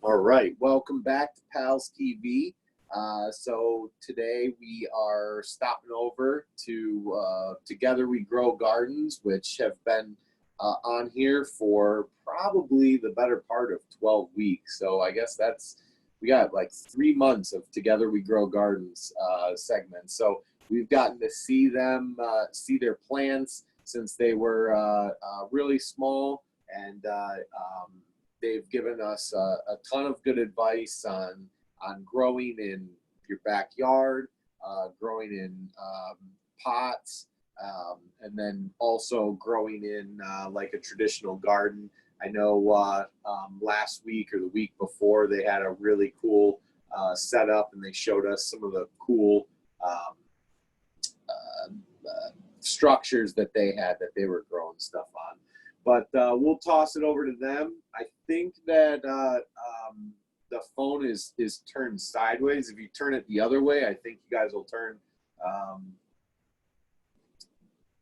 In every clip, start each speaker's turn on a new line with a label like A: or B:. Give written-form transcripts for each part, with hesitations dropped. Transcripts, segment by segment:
A: All right, welcome back to PALS TV. So today we are stopping over to Together We Grow Gardens, which have been on here for probably the better part of 12 weeks. So I guess we got like 3 months of Together We Grow Gardens segments. So we've gotten to see them, see their plants since they were really small, and they've given us a ton of good advice on growing in your backyard, growing in pots, and then also growing in like a traditional garden. I know last week or the week before they had a really cool setup, and they showed us some of the cool structures that they had that they were growing stuff on. But we'll toss it over to them. I think that the phone is turned sideways. If you turn it the other way, I think you guys will turn.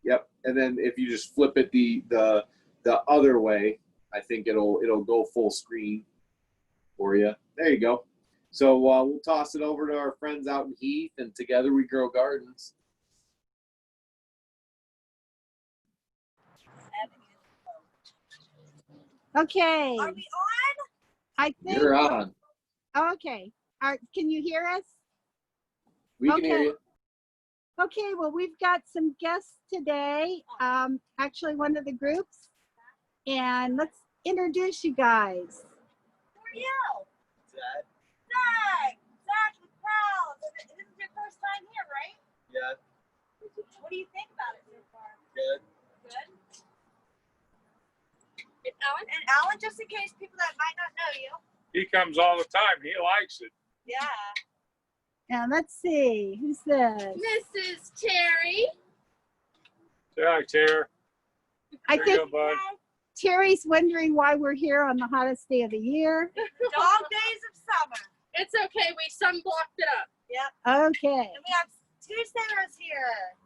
A: Yep. And then if you just flip it the other way, I think it'll go full screen for you. There you go. So we'll toss it over to our friends out in Heath, and Together We Grow Gardens.
B: Okay.
C: Are we on?
B: I think
A: You're on.
B: Okay. Can you hear us?
A: We can hear you.
B: Okay, well, we've got some guests today, actually one of the groups, and let's introduce you guys.
C: Who are you? Zach with PALS. This is your first time here, right?
D: Yeah,
C: What do you think about it so far?
D: good.
C: Good. And Alan, just in case people that might not know you.
E: He comes all the time. He likes it.
C: Yeah.
B: And let's see, who's this?
F: This is Terry.
E: Say hi, Tara.
B: I
E: There you
B: think
E: go, bud.
B: Terry's wondering why we're here on the hottest day of the year.
C: The dog days of summer.
F: It's okay. We sunblocked it up.
C: Yep.
B: Okay.
C: And we have 2 Sarahs here.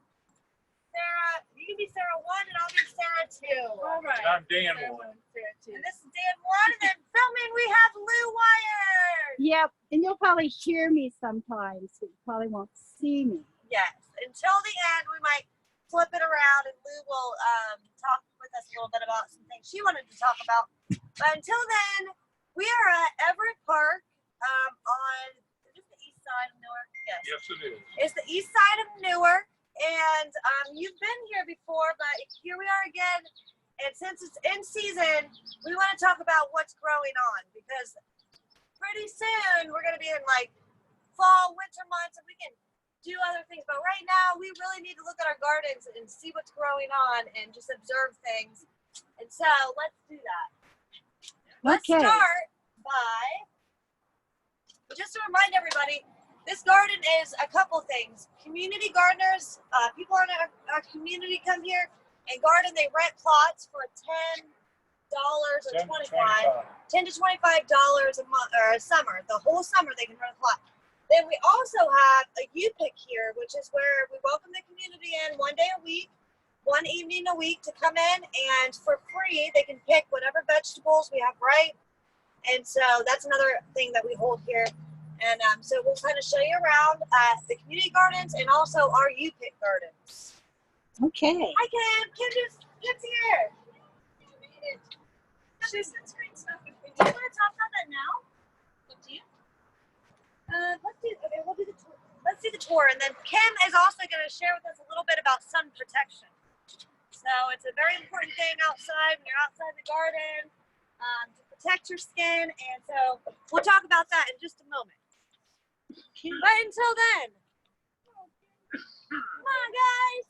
C: Sarah, you can be Sarah 1 and I'll be Sarah 2.
F: All right.
E: I'm Dan.
C: And this is Dan 1, and then filming we have Lou Wire.
B: Yep, and you'll probably hear me sometimes, but you probably won't see me.
C: Yes. Until the end, we might flip it around, and Lou will talk with us a little bit about some things she wanted to talk about. But until then, we are at Everett Park on is this the east side of Newark? Yes.
E: Yes, it is.
C: It's the east side of Newark, and you've been here before, but here we are again. And since it's in season, we want to talk about what's growing on, because pretty soon we're going to be in like fall, winter months, and we can do other things. But right now, we really need to look at our gardens and see what's growing on and just observe things. And so let's do that. Let's start by, just to remind everybody, this garden is a couple things. Community gardeners, people in our community come here and garden. They rent plots for $10 or $10 to $25 a month or a summer. The whole summer they can rent a plot. Then we also have a U-Pick here, which is where we welcome the community in 1 day a week, 1 evening a week to come in, and for free they can pick whatever vegetables we have right. And so that's another thing that we hold here. And so we'll kind of show you around the community gardens and also our U-Pick gardens.
B: Okay.
C: Hi, Kim. Kim's here. She's screen stuff. Do you want to talk about that now? What do you? We'll do the tour. Let's do the tour, and then Kim is also going to share with us a little bit about sun protection. So it's a very important thing outside when you're outside the garden to protect your skin, and so we'll talk about that in just a moment. But until then, come on, guys.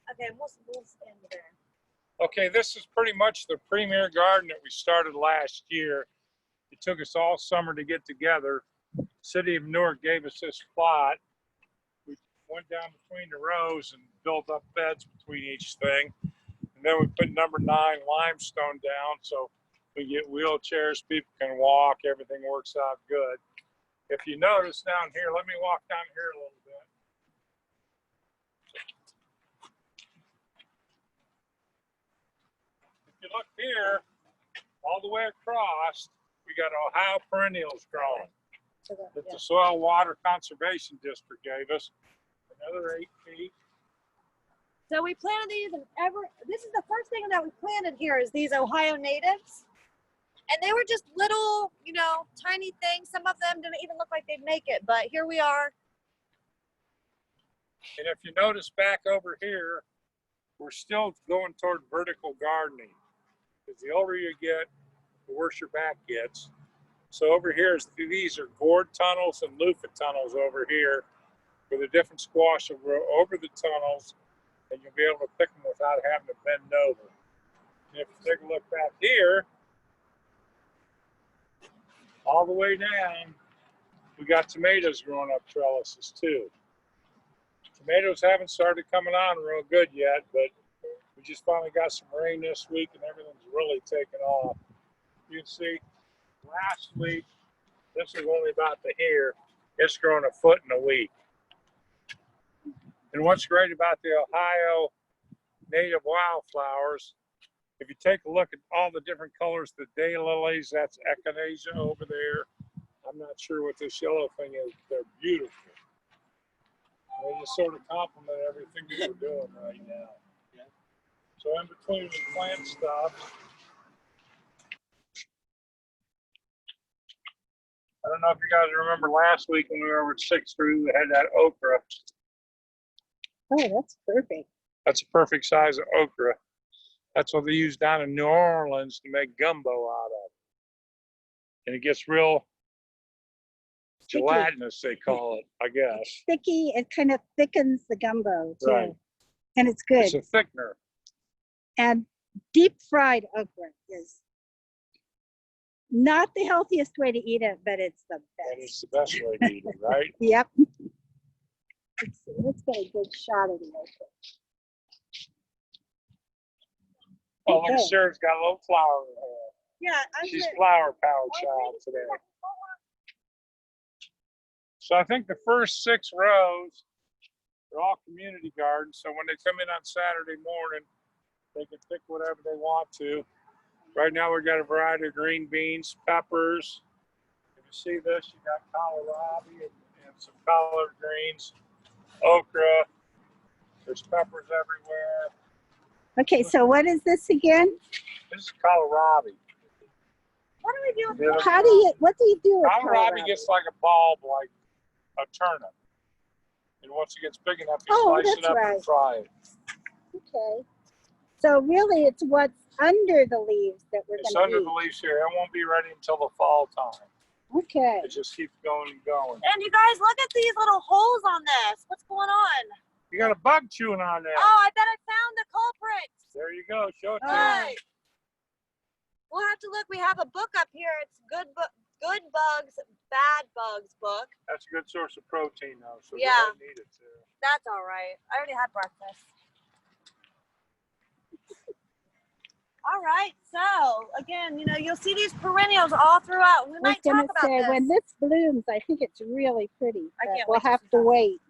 C: Okay, we'll stand there.
E: Okay, this is pretty much the premier garden that we started last year. It took us all summer to get together. City of Newark gave us this plot. We went down between the rows and built up beds between each thing. And then we put number 9 limestone down so we get wheelchairs, people can walk, everything works out good. If you notice down here, let me walk down here a little bit. If you look here, all the way across, we got Ohio perennials growing
C: So that-
E: that
C: yeah.
E: the Soil Water Conservation District gave us. Another 8 feet.
C: So we planted these, and this is the first thing that we planted here is these Ohio natives, and they were just little, you know, tiny things. Some of them didn't even look like they'd make it, but here we are.
E: And if you notice back over here, we're still going toward vertical gardening. Because the older you get, the worse your back gets. So over here, these are gourd tunnels and loofah tunnels over here, where the different squash will grow over the tunnels, and you'll be able to pick them without having to bend over. And if you take a look back here, all the way down, we got tomatoes growing up trellises too. Tomatoes haven't started coming on real good yet, but we just finally got some rain this week and everything's really taken off. You can see last week, this is only about to here, it's grown a foot in a week. And what's great about the Ohio native wildflowers, if you take a look at all the different colors, the daylilies, that's echinacea over there. I'm not sure what this yellow thing is. They're beautiful. They just sort of complement everything that we're doing right now. So in between the plant stuff, I don't know if you guys remember last week when we were over at 6th Street, we had that okra.
B: Oh, that's perfect.
E: That's a perfect size of okra. That's what they use down in New Orleans to make gumbo out of. And it gets real
B: Sticky.
E: gelatinous, they call it, I guess.
B: Sticky, it kind of thickens the gumbo too.
E: Right.
B: And it's good.
E: It's a thickener.
B: And deep fried okra is not the healthiest way to eat it, but it's the
E: And
B: best.
E: it's the best way to eat it, right?
B: Yep. Let's get a good shot of the okra.
E: Oh, look,
B: Okay.
E: Sarah's got a little flower in her hair.
C: Yeah, I'm
E: She's
C: gonna-
E: flower power child today. So I think the first 6 rows are all community gardens. So when they come in on Saturday morning, they can pick whatever they want to. Right now we've got a variety of green beans, peppers. If you see this, you got kohlrabi and some collard greens, okra. There's peppers everywhere.
B: Okay, so what is this again?
E: This is kohlrabi.
C: What do we do with
E: Yeah.
B: What do you do with
E: Kohlrabi gets like a bulb, like a turnip. And once it gets big enough, you
B: Oh,
E: slice it
B: that's
E: up
B: right.
E: and fry it.
B: Okay. So really it's what's under the leaves that we're
E: It's
B: going
E: under
B: to
E: the
B: eat.
E: leaves here. It won't be ready until the fall time.
B: Okay.
E: It just keeps going and going.
C: And you guys, look at these little holes on this. What's going on?
E: You got a bug chewing on there.
C: Oh, I bet I found the culprit.
E: There you go. Show it to
B: Oh.
E: me.
C: Right. We'll have to look. We have a book up here. It's Good Bugs, Bad Bugs book.
E: That's a good source of protein, though. So
C: Yeah.
E: you don't need it to.
C: That's all right. I already had breakfast. All right. So again, you know, you'll see these perennials all throughout. We
B: I was
C: might
B: going
C: talk
B: to
C: about
B: say,
C: this.
B: when this blooms, I think it's really pretty.
C: I
B: but
C: can't
B: we'll
C: wait to
B: have
C: see
B: to
C: that.
B: wait.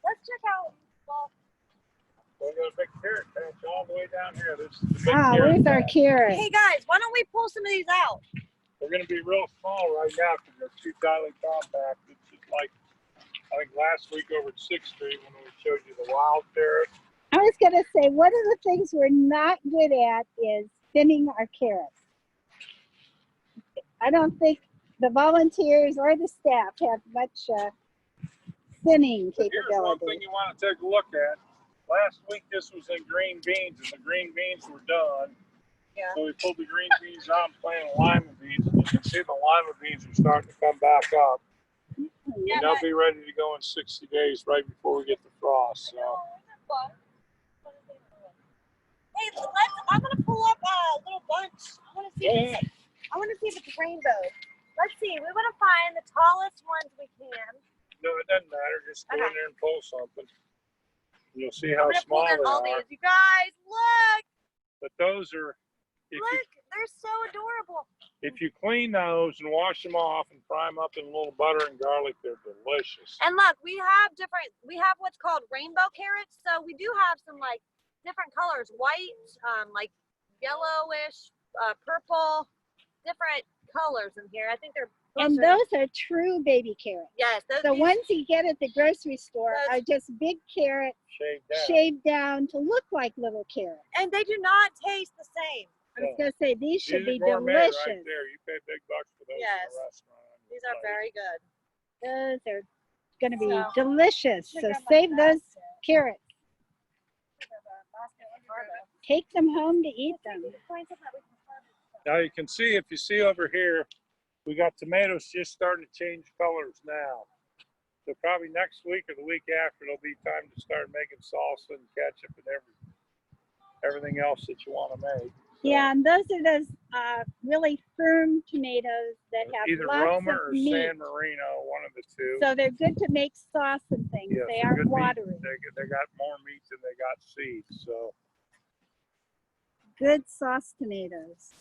C: Let's check out. Well,
E: We're going to make carrot patch all the way down here. This is the big
B: Ah,
E: carrot
B: where's our
E: patch.
B: carrot?
C: hey guys, why don't we pull some of these out?
E: They're going to be real small right now because they're too tightly compacted. Just like, I think last week over at 6th Street when we showed you the wild carrot.
B: I was going to say, one of the things we're not good at is thinning our carrots. I don't think the volunteers or the staff have much thinning
E: But here's one
B: capability.
E: thing you want to take a look at. Last week this was in green beans and the green beans were done.
C: Yeah.
E: So we pulled the green beans out and planted lima beans. And you can see the lima beans are starting to come back up.
C: Yeah,
E: And they'll
C: but-
E: be ready to go in 60 days right before we get the frost. So
C: Hey, I'm gonna pull up a little bunch. I wanna see.
E: yeah.
C: I wanna see if it's rainbow. Let's see. We wanna find the tallest ones we can.
E: No, it doesn't matter. Just go in
C: Okay.
E: there and pull something. You'll see
C: I'm
E: how
C: gonna pull
E: small
C: down
E: they
C: all
E: are.
C: these. You guys, look!
E: But those are,
C: Look, they're so adorable.
E: if you clean those and wash them off and fry them up in a little butter and garlic, they're delicious.
C: And look, we have what's called rainbow carrots. So we do have some like different colors, white, like yellowish, purple, different colors in here. I think they're.
B: And those are true baby carrots.
C: Yes, those.
B: The
C: these-
B: ones you get at the grocery store
C: Those-
B: are just big carrots shaved down to look like little carrots.
C: And they do not taste the same.
B: I was gonna say these should be
E: These are gourmet
B: delicious.
E: right there. You pay big bucks for those
C: Yes.
E: in a restaurant.
C: These are very good.
B: Those are gonna be
C: So-
B: delicious. So save those carrots. Take them home to eat them.
E: Now you can see, if you see over here, we got tomatoes just starting to change colors now. So probably next week or the week after, it'll be time to start making salsa and ketchup and everything else that you want to make. So
B: Yeah, and those are those really firm tomatoes that have
E: either
B: lots
E: Roma
B: of
E: or
B: meat.
E: San Marino, one of the two.
B: So they're good to make sauce and things.
E: Yes,
B: They
E: they're
B: aren't
E: good meat.
B: watery.
E: They got more meat than they got seeds. So,
B: Good sauce tomatoes.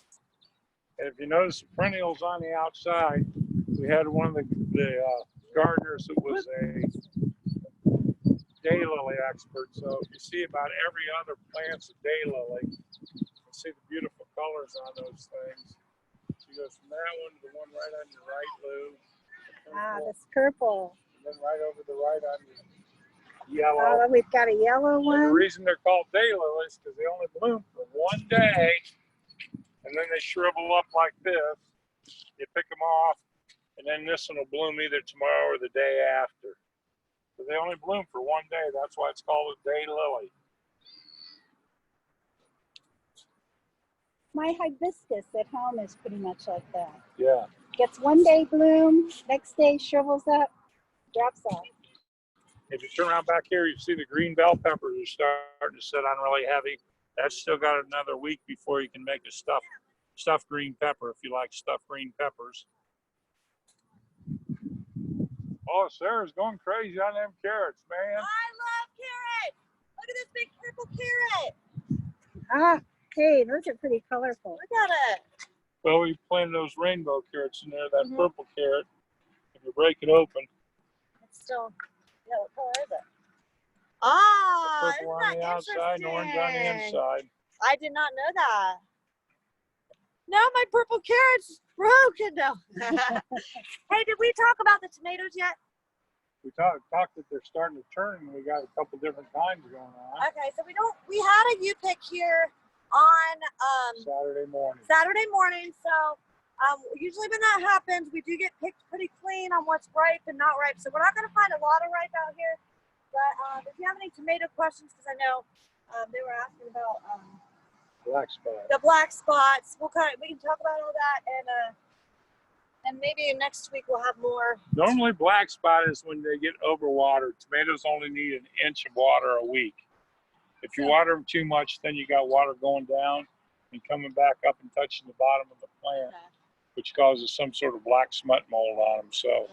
E: and if you notice the perennials on the outside, we had one of the gardeners who was a daylily expert. So you see about every other plant's a daylily. You see the beautiful colors on those things. So you go from that one to the one right on your right, Lou. the
B: Ah,
E: purple,
B: this purple.
E: and then right over the right on your yellow.
B: Oh, we've got a yellow
E: And the
B: one.
E: reason they're called daylilies is because they only bloom for one day, and then they shrivel up like this. You pick them off, and then this one will bloom either tomorrow or the day after. So they only bloom for one day. That's why it's called a daylily.
B: My hibiscus at home is pretty much like that.
E: Yeah.
B: Gets one day bloom, next day shrivels up, drops off.
E: If you turn around back here, you see the green bell peppers are starting to set on really heavy. That's still got another week before you can make a stuffed green pepper if you like stuffed green peppers. Oh, Sarah's going crazy on them carrots, man.
C: I love carrots. Look at this big purple carrot.
B: Ah, hey, those are pretty colorful.
C: Look at it.
E: Well, we planted those rainbow carrots in there, that
C: Mhm.
E: purple carrot. If you break it open,
C: It's still. Yeah, what color is it? Ah,
E: purple
C: isn't
E: on
C: that
E: the outside and orange on the
C: interesting?
E: inside.
C: I did not know that. Now my purple carrot's broken now. Hey, did we talk about the tomatoes yet?
E: We talked that they're starting to turn, and we got a couple different kinds going on.
C: Okay, so we had a U-pick here on
E: Saturday morning.
C: Saturday morning. So usually when that happens, we do get picked pretty clean on what's ripe and not ripe. So we're not going to find a lot of ripe out here. But if you have any tomato questions, because I know they were asking about
E: Black spot.
C: the black spots, we can talk about all that, and maybe next week we'll have more.
E: Normally, black spot is when they get overwatered. Tomatoes only need an inch of water a week. If you water them too much, then you got water going down and coming back up and touching the bottom of the plant, which causes some sort of black smut mold on them. So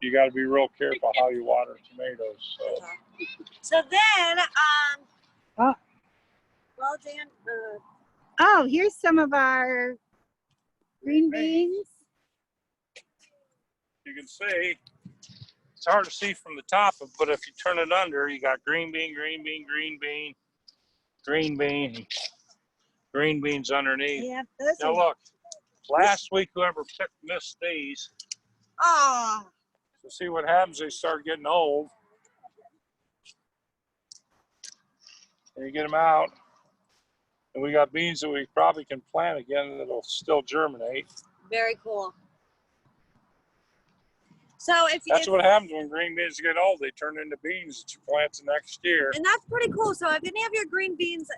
E: you got to be real careful how you water tomatoes.
C: So then,
B: Oh.
C: well, Dan,
B: Oh, here's some of our green beans.
E: You can see, it's hard to see from the top, but if you turn it under, you got green bean, green bean, green bean, green bean, green beans underneath.
B: Yeah, those
E: Now
B: are
E: look, last week whoever missed these, so see what happens, they start getting old. And you get them out, and we got beans that we probably can plant again that'll still germinate.
C: very cool. So
E: That's what happens when green beans get old. They turn into beans that you plant the next year.
C: and that's pretty cool. So if any of your green beans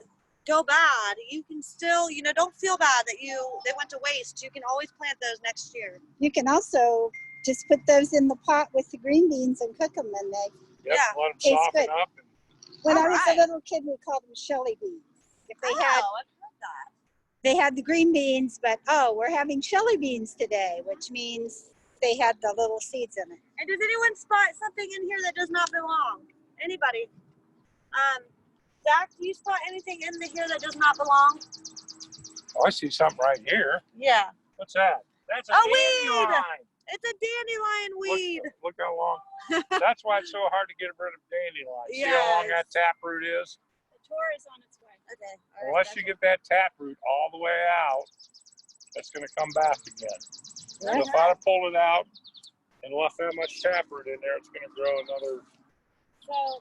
C: go bad, you can still, don't feel bad that they went to waste. You can always plant those next year.
B: You can also just put those in the pot with the green beans and cook them, and they.
E: Yep,
C: Yeah.
E: let them
B: Tastes
E: soften
B: good.
E: up. And
B: When I was
C: Alright.
B: a little kid, we called them Shelly beans. If they
C: I've
B: had,
C: heard that.
B: they had the green beans, but we're having Shelly beans today, which means they had the little seeds in it.
C: And does anyone spot something in here that does not belong? Anybody? Zach, do you spot anything in here that does not belong?
E: oh, I see something right here.
C: Yeah.
E: What's that? That's a
C: A weed!
E: dandelion.
C: It's a dandelion weed.
E: Look how long. That's why it's so hard to get rid of dandelions. See how long that
C: Yes.
E: taproot is?
F: The tour is on its way.
C: Okay. all right,
E: Unless
C: gotcha.
E: you get that taproot all the way out, that's going to come back again. So if I'd have pulled it out and left that much taproot in there, it's going to grow another
C: So,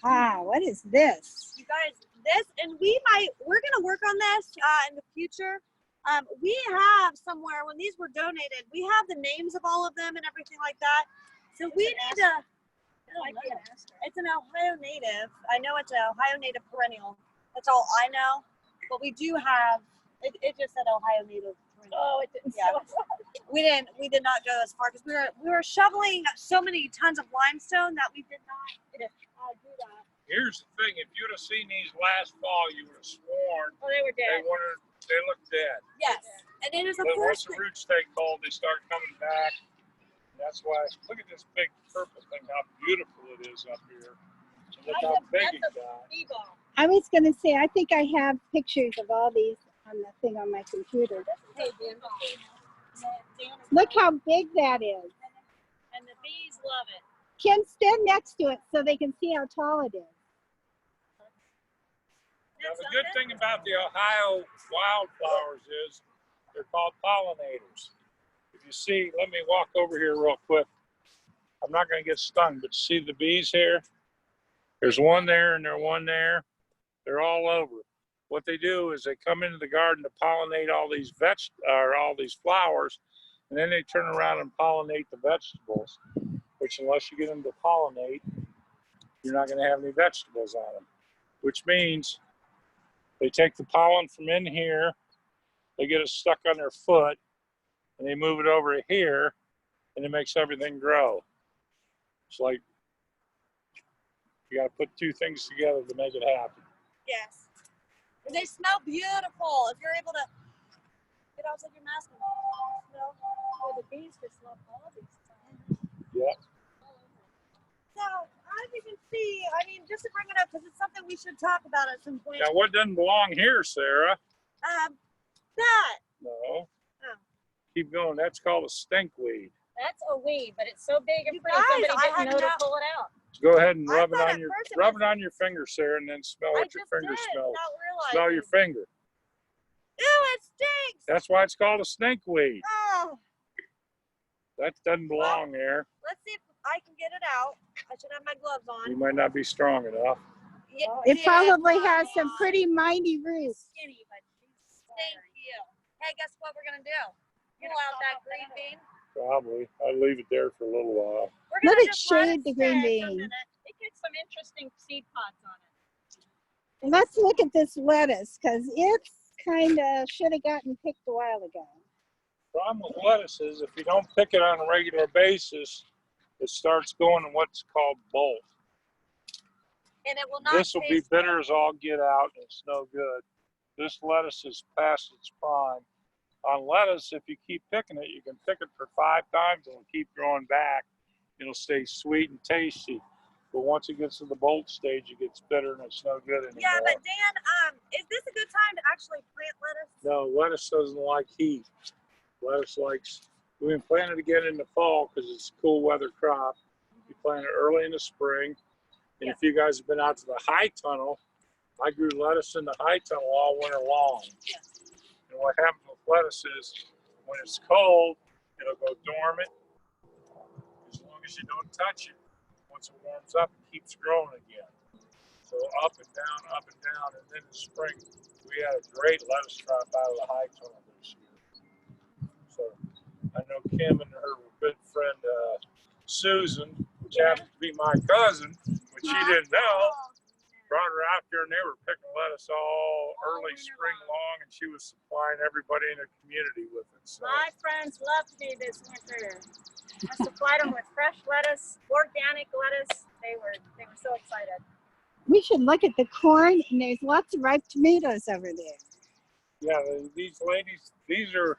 B: Ah, what is this?
C: you guys, this, and we're going to work on this in the future. We have somewhere, when these were donated, we have the names of all of them and everything like that. So we need to, it's an Ohio native. I know it's an Ohio native perennial. That's all I know. But we do have, it just said Ohio native perennial.
F: Oh, it didn't.
C: Yeah. We did not go as far because we were shoveling so many tons of limestone that we did not do that.
E: Here's the thing: if you'd have seen these last fall, you would have sworn
C: Oh, they were dead.
E: they looked dead.
C: Yes. And it is a
E: But once
C: forest.
E: the roots take hold, they start coming back. That's why. Look at this big purple thing. How beautiful it is up here. And look how big it got.
B: I was going to say, I think I have pictures of all these on the thing on my computer.
C: Hey, Dan.
B: Look how big that is.
C: And the bees love it.
B: Ken, stand next to it so they can see how tall it is.
E: Now, the good thing about the Ohio wildflowers is they're called pollinators. If you see, let me walk over here real quick. I'm not going to get stung, but see the bees here? There's one there and there's one there. They're all over. What they do is they come into the garden to pollinate all these all these flowers, and then they turn around and pollinate the vegetables, which unless you get them to pollinate, you're not going to have any vegetables on them, which means they take the pollen from in here, they get it stuck on their foot, and they move it over to here, and it makes everything grow. It's like you got to put two things together to make it happen.
C: Yes. And they smell beautiful. If you're able to get outside your mask and smell. Oh, the bees just love all these things.
E: Yeah.
C: So, as you can see, I mean, just to bring it up, because it's something we should talk about at some point.
E: Now, what doesn't belong here, Sarah?
C: That.
E: No.
C: Oh.
E: Keep going. That's called a stinkweed.
F: That's a weed, but it's so big and
C: You
F: pretty,
C: guys,
F: somebody
C: I
F: didn't
C: had
F: know to
C: no-
F: pull it out.
E: Go ahead and
C: I
E: rub it
C: thought
E: on
C: at
E: your
C: first it
E: rub
C: was-
E: it on your finger, Sarah, and then smell
C: I
E: what your
C: just
E: finger
C: did,
E: smells.
C: not realizing.
E: Smell your finger.
C: Ew, it stinks.
E: That's why it's called a stinkweed.
C: Oh,
E: That doesn't belong there.
C: let's see if I can get it out. I should have my gloves
E: You
C: on.
E: might not be strong enough.
C: Yeah,
B: It probably
C: come
B: has some
C: on.
B: pretty mighty roots.
C: Skinny, but she's thank you. Hey, guess what we're gonna do? Pull out that green bean.
E: Probably. I'll leave it there for a little while.
C: We're
B: Let
C: gonna
B: it
C: just let
B: shade the green
C: sit for a
B: bean.
C: minute.
F: It gets some interesting seed pods on it.
B: And let's look at this lettuce because it's kind of should have gotten picked a while ago.
E: Problem with lettuce is if you don't pick it on a regular basis, it starts going in what's called bolt.
C: And it will not
E: This will be
C: taste
E: bitter
C: good.
E: as all get out, and it's no good. This lettuce is past its prime. On lettuce, if you keep picking it, you can pick it for 5 times and it'll keep growing back. It'll stay sweet and tasty. But once it gets to the bolt stage, it gets bitter and it's no good anymore.
C: Yeah, but Dan, is this a good time to actually plant lettuce?
E: No, lettuce doesn't like heat. Lettuce likes, we can plant it again in the fall because it's a cool weather crop. You plant it early in the spring. And if you guys have been out to the high tunnel, I grew lettuce in the high tunnel all winter long.
C: Yes.
E: And what happens with lettuce is when it's cold, it'll go dormant as long as you don't touch it. Once it warms up, it keeps growing again. So up and down, and then in spring, we had a great lettuce crop out of the high tunnel this year. So I know Kim and her good friend Susan, which happens to be my cousin, which she didn't know, brought her out there and they were picking lettuce all early spring long, and she was supplying everybody in the community with it. So
F: My friends loved me this winter. I supplied them with fresh lettuce, organic lettuce. They were so excited.
B: We should look at the corn, and there's lots of ripe tomatoes over there.
E: yeah, these ladies, these are,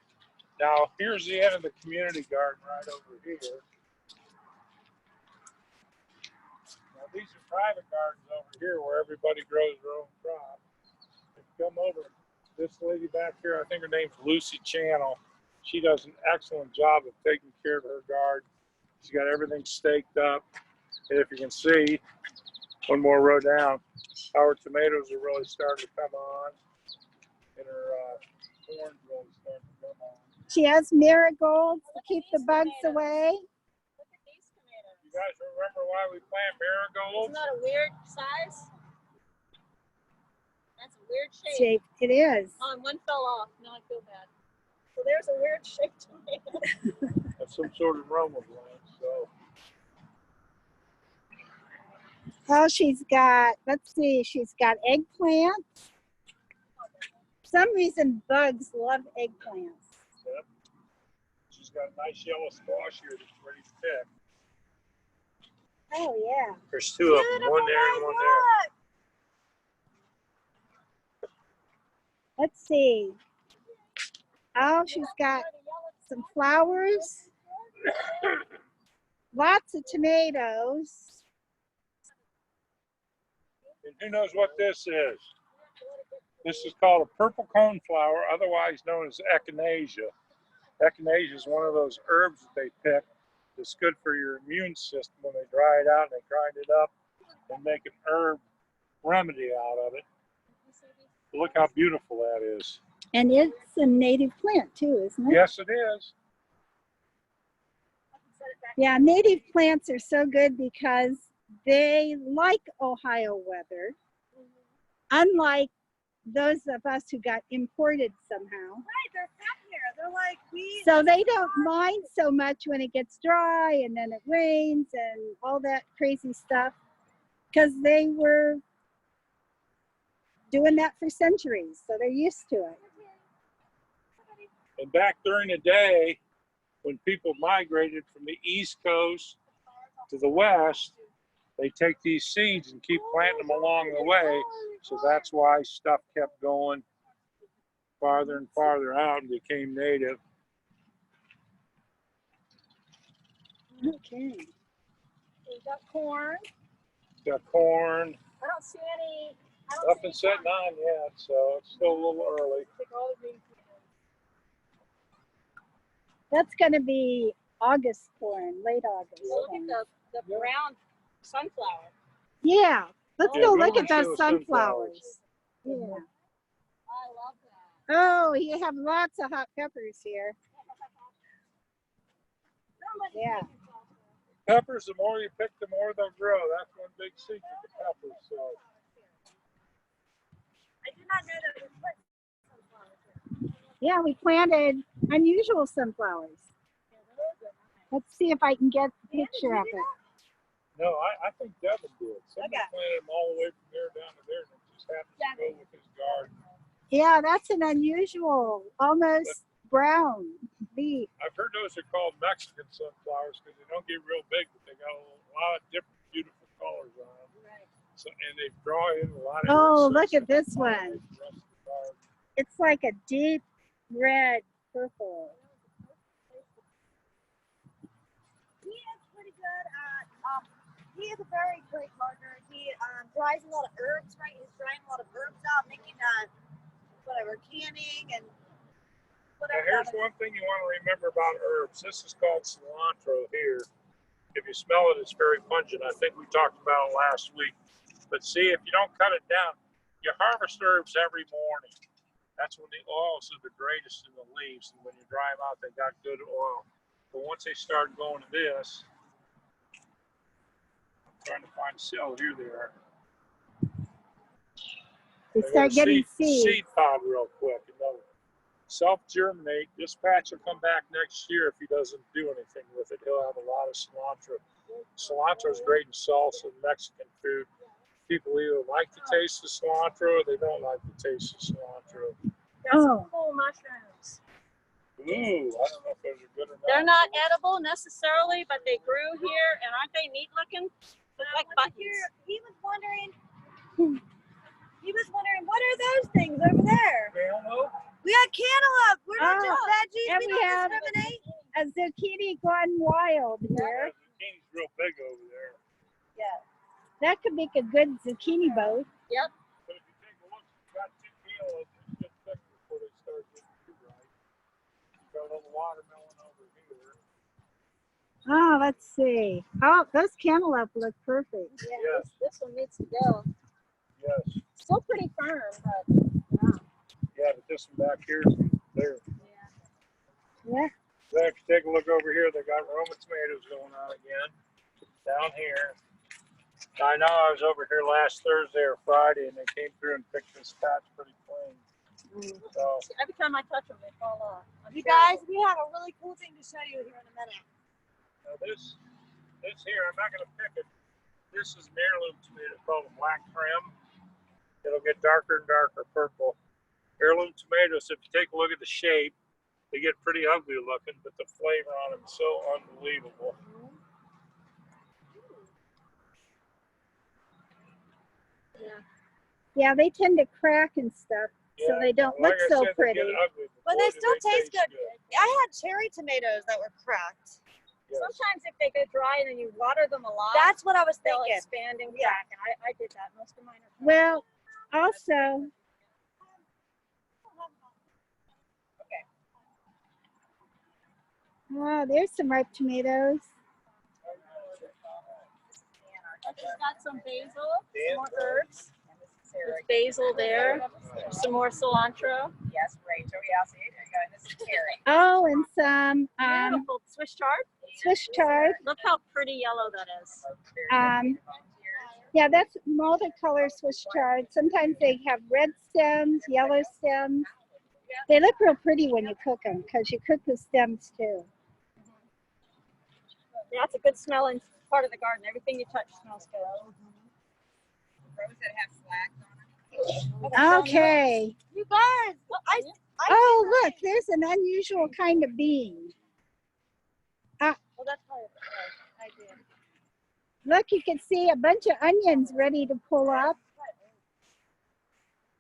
E: now here's the end of the community garden right over here. Now these are private gardens over here where everybody grows their own crop. If you come over, this lady back here, I think her name's Lucy Channel. She does an excellent job of taking care of her garden. She's got everything staked up. And if you can see, one more row down, our tomatoes are really starting to come on. And her corn's really
B: She has marigolds to keep the bugs away.
F: Look at these tomatoes.
E: You guys remember why we plant marigolds?
F: Isn't that a weird size? That's a weird shape.
B: Shape it is.
F: Oh, and one fell off. Now I feel bad. So there's a weird shaped tomato.
E: That's some sort of Roma plant. So
B: Oh, she's got, let's see, she's got eggplants. For some reason, bugs love eggplants.
E: yep. She's got a nice yellow squash here that's ready to pick.
B: Oh, yeah.
E: There's two of them, one there and one there.
B: Let's see. Oh, she's got some flowers. Lots of tomatoes.
E: And who knows what this is? This is called a purple coneflower, otherwise known as echinacea. Echinacea is one of those herbs that they pick that's good for your immune system when they dry it out and they grind it up and make an herb remedy out of it. Look how beautiful that is.
B: And it's a native plant too, isn't it?
E: Yes, it is.
B: Yeah, native plants are so good because they like Ohio weather, unlike those of us who got imported somehow.
C: Right, they're from here. They're like we.
B: So they don't mind so much when it gets dry and then it rains and all that crazy stuff because they were doing that for centuries, so they're used to it.
E: And back during the day, when people migrated from the East Coast to the West, they take these seeds and keep planting them along the way. So that's why stuff kept going farther and farther out and became native.
B: Okay.
F: We've got corn.
E: Got corn,
F: I don't see any. I don't
E: nothing
F: see any
E: setting on yet, so it's still a little early.
F: Take all the green tomatoes.
B: That's going to be August corn, late August.
F: Look at the
E: Yeah.
F: brown sunflower.
B: Yeah, let's
E: Yeah,
B: go
E: go
B: look
E: and
B: at
E: see
B: those
E: the sunflowers.
B: sunflowers. Yeah.
F: I love that.
B: Oh, you have lots of hot peppers here. Yeah.
E: Peppers, the more you pick, the more they'll grow. That's one big secret to peppers. So
C: I did not know that we put sunflowers here.
B: Yeah, we planted unusual sunflowers. Let's see if I can get a picture of it.
E: no, I think Devin did. Somebody
C: Okay.
E: planted them all the way from there down to there, and it just happened to go with his garden.
B: Yeah, that's an unusual, almost brown leaf.
E: I've heard those are called Mexican sunflowers because they don't get real big, but they got a lot of different beautiful colors on them.
F: Right.
E: So, and they draw in a lot of.
B: Oh, look
E: insects
B: at this
E: that pollinate
B: one.
E: the rest of the garden.
B: It's like a deep red purple.
C: He is pretty good at. He is a very great gardener. He dries a lot of herbs. Right, he's drying a lot of herbs out, making whatever canning and
E: Now,
C: whatever.
E: here's one thing you want to remember about herbs. This is called cilantro here. If you smell it, it's very pungent. I think we talked about it last week. But see, if you don't cut it down, you harvest herbs every morning. That's when the oils are the greatest in the leaves. And when you dry them out, they got good oil. But once they start going to this, I'm trying to find oh, here they are.
B: They start getting seeds.
E: Seed pod real quick. You know, self-germinate. This patch will come back next year if he doesn't do anything with it. He'll have a lot of cilantro. Cilantro is great in salsa and Mexican food. People either like the taste of cilantro or they don't like the taste of cilantro.
F: Got
B: Oh.
F: some cool mushrooms.
E: Ooh, I don't know if those are good or not.
F: They're not edible necessarily, but they grew here, and aren't they neat looking? Look like buttons.
C: He was wondering. What are those things over there?
E: Cantaloupe?
C: We got cantaloupe. We're not
B: Oh,
C: just veggies.
B: and
C: We
B: we
C: don't
B: have-
C: discriminate.
B: A zucchini gone wild
E: Yeah,
B: here.
E: zucchini's real big over there.
B: That could make a good zucchini boat.
E: But if you take a look, you've got 2 kilos and get thick before they start getting too ripe. You've got a little watermelon over here.
B: Oh, let's see. Oh, those cantaloupe look perfect.
F: Yeah,
E: Yes.
F: this one needs to go.
E: Yes.
F: Still pretty firm, but
E: Yeah, but this one back here, there.
F: yeah.
B: Yeah.
E: Then if you take a look over here, they got Roma tomatoes going on again down here. I know I was over here last Thursday or Friday, and they came through and picked this patch pretty clean. So
F: Every time I touch them, they fall off.
C: You guys, we have a really cool thing to show you here in a minute.
E: now this here, I'm not going to pick it. This is an heirloom tomato called a black trim. It'll get darker and darker purple. Heirloom tomatoes, if you take a look at the shape, they get pretty ugly looking, but the flavor on them is so unbelievable.
B: Yeah, they tend to crack and stuff, so they don't
E: like
B: look
E: I
B: so
E: said,
B: pretty.
E: They get ugly,
C: But
E: boy,
C: they
E: do
C: still taste good.
E: good.
C: I had cherry tomatoes that were cracked.
E: Yes.
F: Sometimes if they get dry and then you water them a lot,
C: That's what I was
F: they'll
C: thinking.
F: expand and
C: Yeah.
F: crack. And I did that. Most of mine are cracked.
B: Well, also, there's some ripe tomatoes.
F: She's got some basil, some more herbs. There's basil there. Some more cilantro.
D: Yes, Rachel. Yeah, see, there you go. This is Terry.
B: Oh, and some
F: Beautiful Swiss chard.
B: Swiss chard.
F: Look how pretty yellow that is.
B: Yeah, that's multicolor Swiss chard. Sometimes they have red stems, yellow stems. They look real pretty when you cook them because you cook the stems too.
F: Yeah, it's a good smelling part of the garden. Everything you touch smells good.
D: Rose that have flags on it.
B: Okay.
C: You guys,
B: Oh, look, there's an unusual kind of bean.
C: well, that's probably I did.
B: Look, you can see a bunch of onions ready to pull up.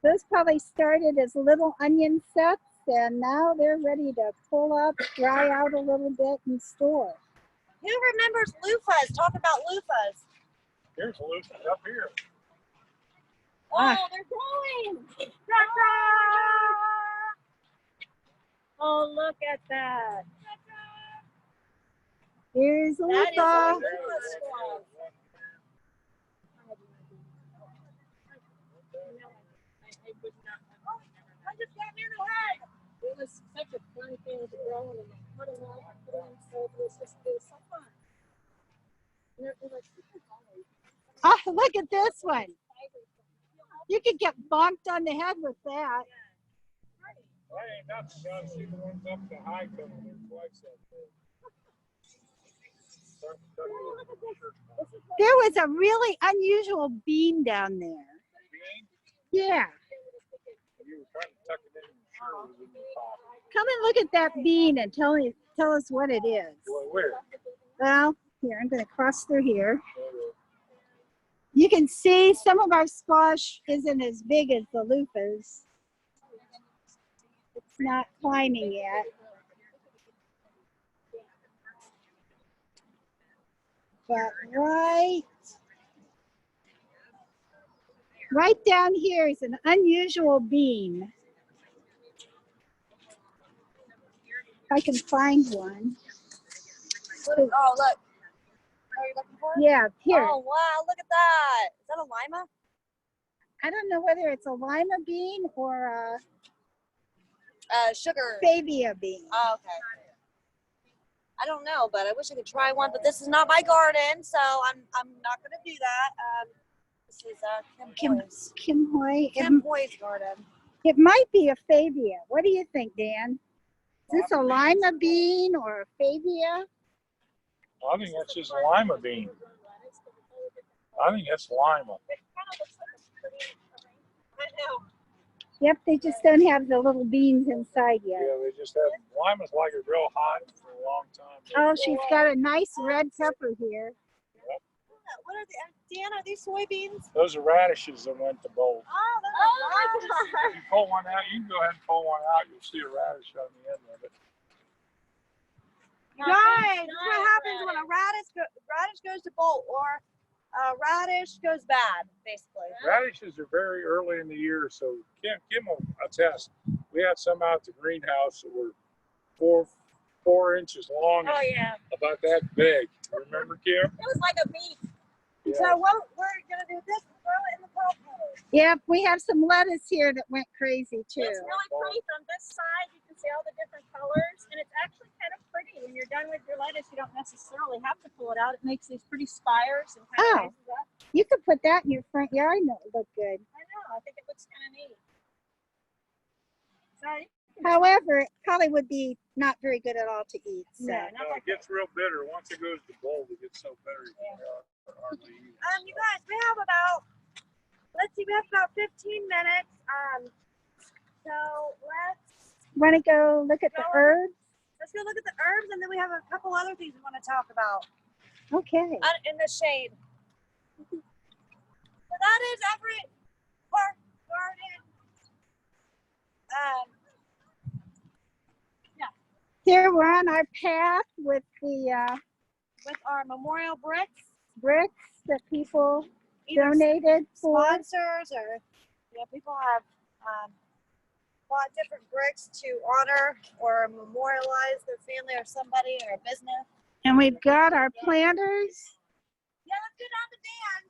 B: Those probably started as little onion sets, and now they're ready to pull up, dry out a little bit, and store.
C: Who remembers loofahs? Talk about loofahs.
E: Here's a loose up here.
F: Oh, they're growing. Oh, look at that.
B: Here's a
C: That is a
B: loofah.
C: loofah squash. I just got me in the head.
F: It was such a fun thing to grow and put them all, put them so it was so fun. And they're like super colors.
B: Oh, look at this one. You could get bonked on the head with that.
E: I ain't not John. See the ones up the high country. They're twice that big.
B: There was a really unusual bean down there. Yeah.
E: You were trying to tuck it in, sure it was in the top.
B: Come and look at that bean and tell us what it is.
E: Well, where?
B: Well, here, I'm going to cross through here. You can see some of our squash isn't as big as the loofahs. It's not climbing yet. But right down here is an unusual bean. If I can find one.
C: Oh, look. Are you looking for it?
B: Yeah, here.
C: Oh, wow. Look at that. Is that a lima?
B: I don't know whether it's a lima bean or a
C: Sugar.
B: favia bean.
C: Oh, okay. I don't know, but I wish I could try one. But this is not my garden, so I'm not going to do that. This is
B: Kim Hoy.
C: Kim Hoy's garden.
B: It might be a favia. What do you think, Dan? Is this a lima bean or a favia?
E: I think that's just a lima bean. I think that's lima.
C: I know.
B: Yep, they just don't have the little beans inside yet.
E: Yeah, they just have lima's like it real hot for a long time.
B: Oh, she's got a nice red pepper here.
C: What are Dan, are these soybeans?
E: Those are radishes that went to bolt.
C: Oh, those are
E: If you pull one out, you can go ahead and pull one out. You'll see a radish on the end of it.
C: Guys, what happens when a radish goes to bolt or a radish goes bad, basically?
E: Radishes are very early in the year, so Kim will attest. We had some out at the greenhouse that were four inches long,
F: Oh,
E: and
F: yeah.
E: about that big. Remember, Kim?
F: It was like a meat.
E: Yeah.
C: So what we're gonna do this, throw it in the compost.
B: Yep, we have some lettuce here that went crazy too.
F: It's really pretty from this side. You can See all the different colors, and it's actually kind of pretty. When you're done with your lettuce, you don't necessarily have to pull it out. It makes these pretty spires and kind of raises up.
B: You could put that in your front yard and it would look good.
F: I know. I think it looks kind of neat. So,
B: However, it probably would be not very good at all to eat. So.
F: no, not
E: No,
F: like
E: it gets real bitter. Once it goes to bold, it gets so bitter you can hardly eat it.
C: You guys, we have about, let's see, we have about 15 minutes. So
B: Want to go look at the herbs?
C: let's go look at the herbs, and then we have a couple other things we want to talk about
B: Okay.
C: in the shade. So that is Everett Park Garden.
B: Here we're on our path with the
C: With our memorial bricks,
B: bricks that people
C: either
B: donated for.
C: sponsors or people have bought different bricks to honor or memorialize their family or somebody or a business.
B: And we've got our planters.
C: Yeah, let's go down to Dan.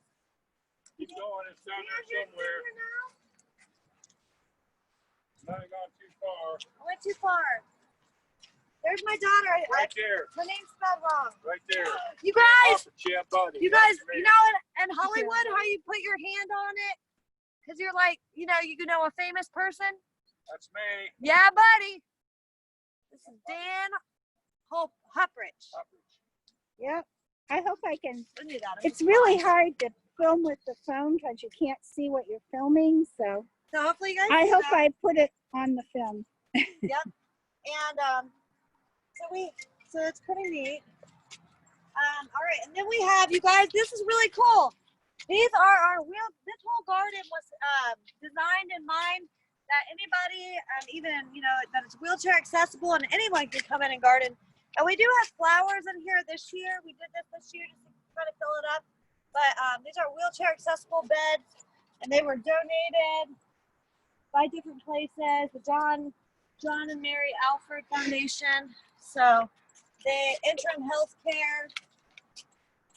E: Keep going, it's down there somewhere. Not gone too far.
C: I went too far. There's my daughter.
E: Right there,
C: Her name's spelled wrong.
E: right there.
C: You guys,
E: Yeah, buddy.
C: you guys,
E: That's me.
C: you know in Hollywood how you put your hand on it? Because you're like, you know a famous person?
E: That's me.
C: Yeah, buddy. This is Dan Huprich.
B: Yep. I hope I can.
C: I knew that.
B: It's really hard to film with the phone because you can't see what you're filming. So
C: So hopefully you guys
B: I
C: see
B: hope
C: that.
B: I put it on the film.
C: And so it's pretty neat. All right, and then we have, you guys, this is really cool. These are our this whole garden was designed in mind that anybody, even, that it's wheelchair accessible and anyone can come in and garden. And we do have flowers in here this year. We did this year just to try to fill it up. But these are wheelchair accessible beds, and they were donated by different places. The John and Mary Alford Foundation. So the Interim Healthcare,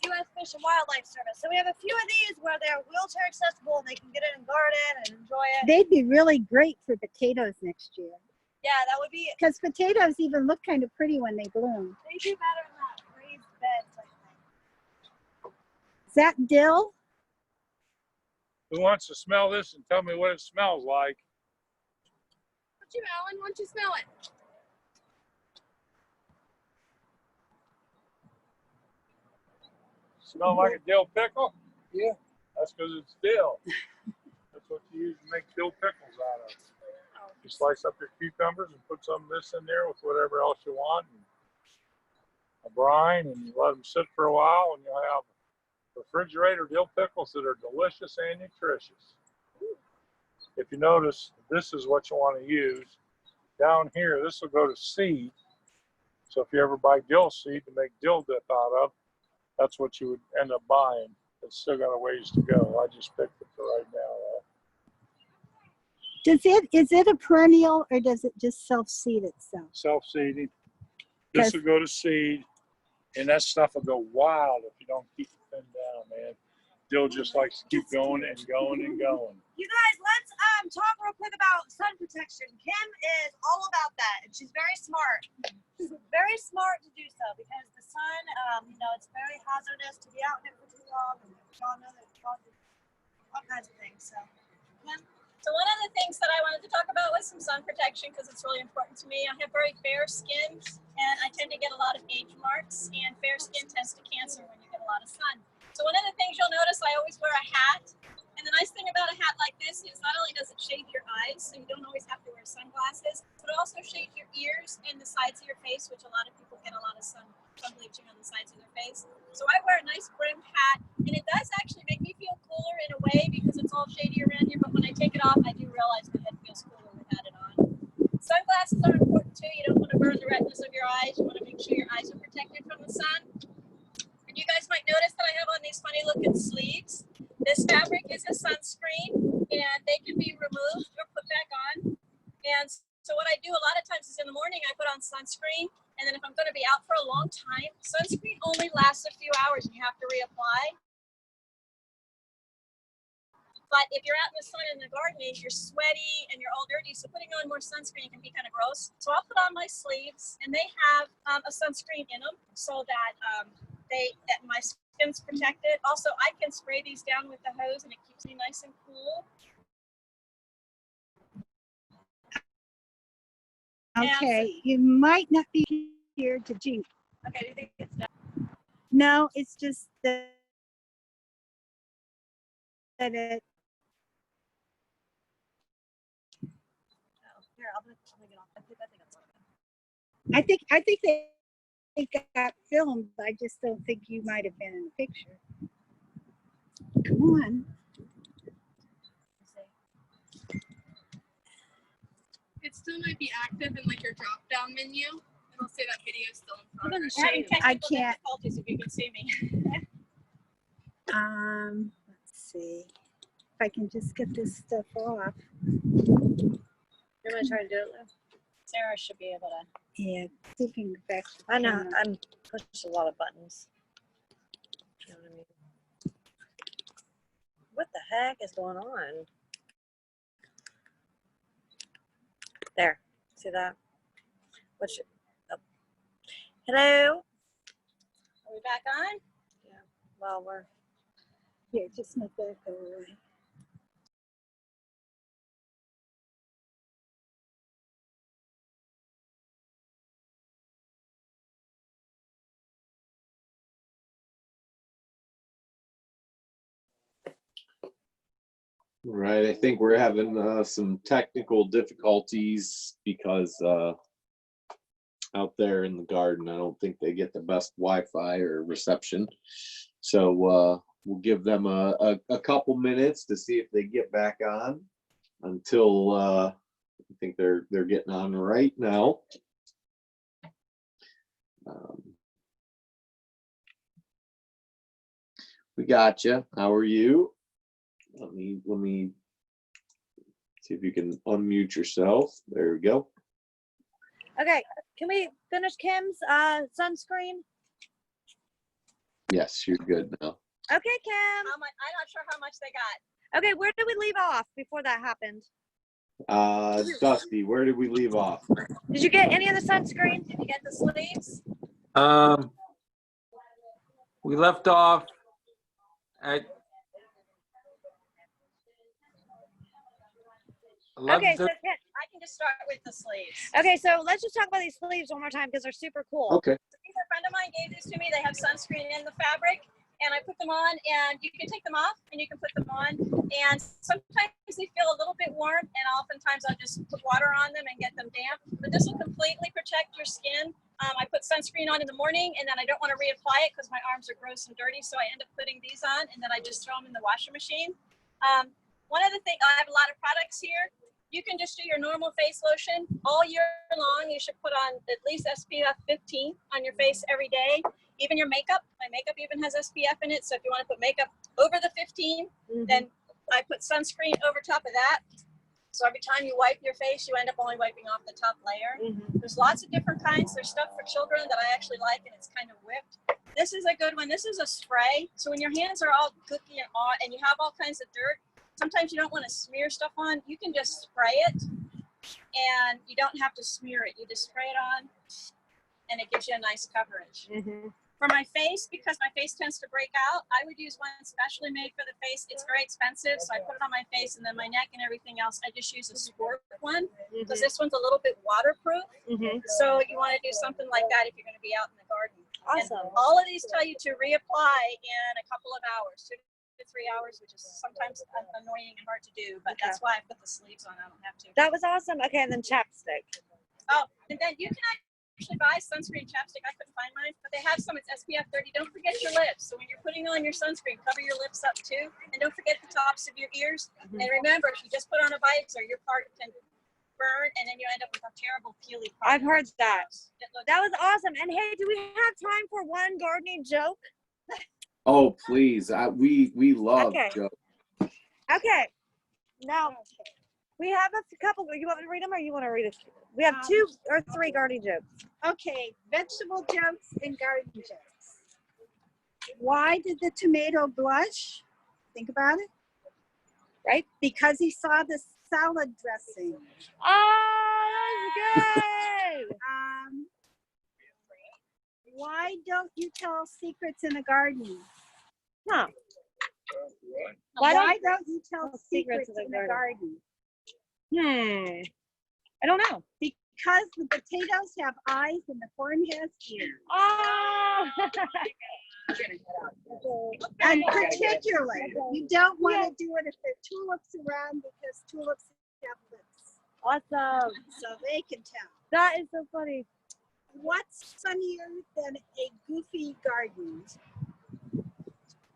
C: U.S. Fish and Wildlife Service. So we have a few of these where they're wheelchair accessible and they can get in and garden and enjoy it.
B: They'd be really great for potatoes next year.
C: Yeah, that would be,
B: Because potatoes even look kind of pretty when they bloom.
C: they do better in that raised bed type thing.
B: Is that dill?
E: Who wants to smell this and tell me what it smells like?
F: What you, Alan? Why don't you smell it?
E: Smell like a dill pickle? Yeah. That's because it's dill. That's what you use to make dill pickles out of. You slice up your cucumbers and put some of this in there with whatever else you want, and a brine, and you let them sit for a while, and you'll have refrigerator dill pickles that are delicious and nutritious. If you notice, this is what you want to use. Down here, this will go to seed. So if you ever buy dill seed to make dill dip out of, that's what you would end up buying. It's still got a ways to go. I just picked it for right now.
B: Is it a perennial or does it just self-seed itself?
E: Self-seeding. This will go to seed, and that stuff will go wild if you don't keep it thinned down, man. Dill just likes to keep going and going and going.
C: You guys, let's talk real quick about sun protection. Kim is all about that, and she's very smart. She's very smart to do so because the sun, it's very hazardous to be out in it for too long, and y'all know that it causes all kinds of things. So, Kim?
F: So one of the things that I wanted to talk about was some sun protection because it's really important to me. I have very fair skin and I tend to get a lot of age marks, and fair skin tends to cancer when you get a lot of sun. So one of the things you'll notice, I always wear a hat. And the nice thing about a hat like this is not only does it shade your eyes, so you don't always have to wear sunglasses, but it also shades your ears and the sides of your face, which a lot of people get a lot of sun bleaching on the sides of their face. So I wear a nice brimmed hat, and it does actually make me feel cooler in a way because it's all shady around here, but when I take it off, I do realize my head feels cooler without it on. Sunglasses are important too. You don't want to burn the retinas of your eyes. You want to make sure your eyes are protected from the sun. And you guys might notice that I have on these funny looking sleeves. This fabric is a sunscreen, and they can be removed or put back on. And so what I do a lot of times is in the morning I put on sunscreen, and then if I'm going to be out for a long time, sunscreen only lasts a few hours and you have to reapply. But if you're out in the sun in the garden, you're sweaty and you're all dirty, so putting on more sunscreen can be kind of gross. So I'll put on my sleeves, and they have a sunscreen in them so that that my skin's protected. Also, I can spray these down with the hose, and it keeps me nice and cool.
B: Okay, you might not be here to jinx.
F: Okay, do you think it's done?
B: No, it's just that it.
F: Oh, here, I'm gonna get off. I think it's on.
B: I think they got filmed. I just don't think you might have been in the picture. Come on.
G: It still might be active in like your drop down menu. It'll say that video is still in progress.
B: I can't.
F: Difficulties if you can see me.
B: Let's see if I can just get this stuff off.
C: You're gonna try to do it, Lou?
F: Sarah should be able to.
B: Yeah, see if we can go back to the
C: I know,
B: camera.
C: I'm pushing a lot of buttons. You know what I mean? What the heck is going on? There, see that? What's your, oh. Hello?
F: Are we back on?
C: Yeah, well, we're,
B: Here, just make that go away.
A: Right, I think we're having some technical difficulties because out there in the garden, I don't think they get the best Wi-Fi or reception. So we'll give them a couple minutes to see if they get back on until I think they're getting on right now. We got you. How are you? Let me see if you can unmute yourself. There we go.
C: okay, can we finish Kim's sunscreen?
A: Yes, you're good now.
C: Okay, Kim.
F: I'm not sure how much they got.
C: Okay, where did we leave off before that happened?
A: Dusty, where did we leave off?
C: Did you get any of the sunscreen?
F: Did you get the sleeves?
H: We left off at
C: Okay, so
H: 11:30.
F: I can just start with the sleeves.
C: okay, so let's just talk about these sleeves one more time because they're super cool.
A: Okay.
F: These a friend of mine gave these to me. They have sunscreen in the fabric, and I put them on, and you can take them off and you can put them on. And sometimes they feel a little bit warm, and oftentimes I'll just put water on them and get them damp. But this will completely protect your skin. I put sunscreen on in the morning, and then I don't want to reapply it because my arms are gross and dirty, so I end up putting these on, and then I just throw them in the washing machine. One other thing, I have a lot of products here. You can just do your normal face lotion all year long. You should put on at least SPF 15 on your face every day. Even your makeup. My makeup even has SPF in it. So if you want to put makeup over the 15, then I put sunscreen over top of that. So every time you wipe your face, you end up only wiping off the top layer. There's lots of different kinds. There's stuff for children that I actually like, and it's kind of whipped. This is a good one. This is a spray. So when your hands are all cookie and you have all kinds of dirt, sometimes you don't want to smear stuff on. You can just spray it, and you don't have to smear it. You just spray it on, and it gives you a nice coverage. For my face, because my face tends to break out, I would use one specially made for the face. It's very expensive, so I put it on my face, and then my neck and everything else, I just use a sport one, because this one's a little bit waterproof. So you want to do something like that if you're going to be out in the garden.
C: Awesome.
F: And all of these tell you to reapply in a couple of hours, 2 to 3 hours, which is sometimes annoying and hard to do, but that's why I put the sleeves on. I don't have to.
C: That was awesome. Okay, and then chapstick.
F: Oh, and then you can actually buy sunscreen chapstick. I couldn't find mine, but they have some. It's SPF 30. Don't forget your lips. So when you're putting on your sunscreen, cover your lips up too, and don't forget the tops of your ears. And remember, if you just put on a visor, your part can burn, and then you end up with a terrible peely part.
C: I've heard that. That was awesome. And hey, do we have time for one gardening joke?
A: Oh, please. We love
C: Okay.
A: jokes.
C: Okay. Now, we have a couple. You want me to read them or you want to read it? We have 2 or 3 gardening jokes.
B: Okay, vegetable jokes and garden jokes. Why did the tomato blush? Think about it.
I: right?
B: Because he saw the salad dressing.
C: Oh, that's good.
B: Why don't you tell secrets in a garden?
C: Huh.
B: Why don't you tell secrets in a garden?
C: I don't know.
B: Because the potatoes have eyes and the corn has ears.
C: Oh.
B: And particularly, you don't want to do it if there are tulips around because tulips have lips.
C: Awesome.
B: So they can tell.
C: That is so funny.
B: What's funnier than a goofy garden?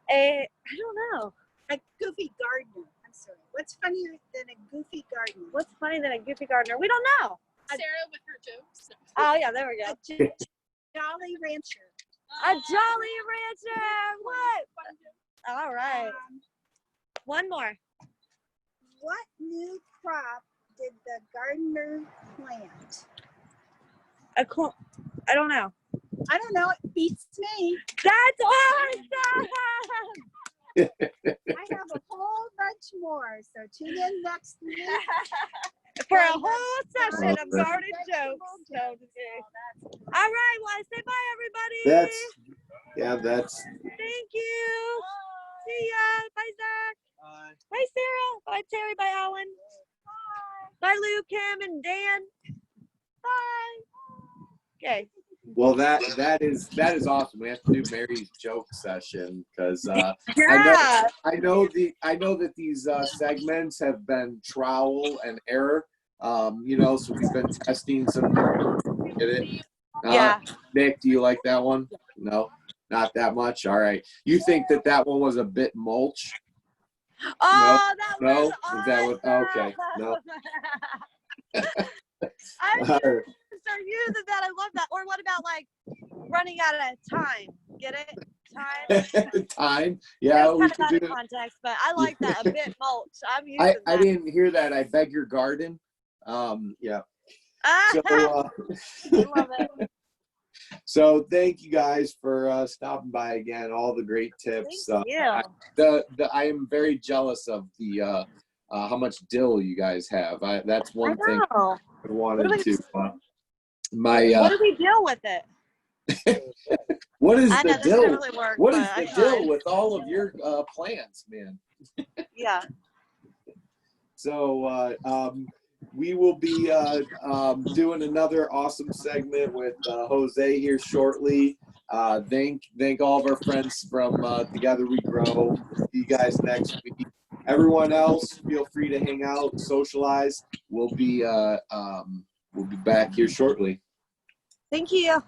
C: I don't know.
B: A goofy gardener. I'm sorry. What's funnier than a goofy gardener?
C: What's funny than a goofy gardener? We don't know.
G: Sarah with her jokes.
C: Oh yeah, there we go.
B: A Jolly Rancher.
C: A Jolly Rancher. What? All right. One more.
B: What new crop did the gardener plant?
C: I don't know.
B: I don't know. It beats me.
C: That's awesome.
B: I have a whole bunch more. So tune in next week.
C: For a whole session of garden jokes. So, all right. Well, say bye, everybody.
A: That's
C: Thank you. See ya. Bye, Zach.
A: Bye.
C: Bye, Sarah. Bye, Terry. Bye, Alan. Bye, Lou, Kim, and Dan. Bye. Okay.
A: Well, that is awesome. We have to do Mary's joke session because
C: Yeah.
A: I know that these segments have been trial and error. So we've been testing some. Get it?
C: Yeah.
A: Nick, do you like that one? No, not that much. All right. You think that one was a bit mulch?
C: Oh, that
A: No?
C: was
A: Is that what? Okay. No.
C: I'm
A: All
C: gonna
A: right.
C: start using that. I love that. Or what about like running out of time? Get it? Time.
A: Time. Yeah,
C: It
A: we
C: was
A: could
C: kind of
A: do
C: out of context, but I like that. A bit mulch. I'm using that.
A: I didn't hear that. I beg your garden. Yeah. So,
C: I love it.
A: so thank you guys for stopping by again. All the great tips.
C: Thank you.
A: I am very jealous of the how much dill you guys have. That's one thing
C: know.
A: I wanted
C: What do
A: to.
C: What do we deal with it?
A: What is
C: I know
A: the
C: this
A: dill?
C: doesn't really work,
A: What is
C: but I
A: the dill
C: tried.
A: with all of your plants, man?
C: Yeah.
A: So we will be doing another awesome segment with Jose here shortly. Thank all of our friends from Together We Grow. See you guys next week. Everyone else, feel free to hang out, socialize. We'll be back here shortly.
C: Thank you.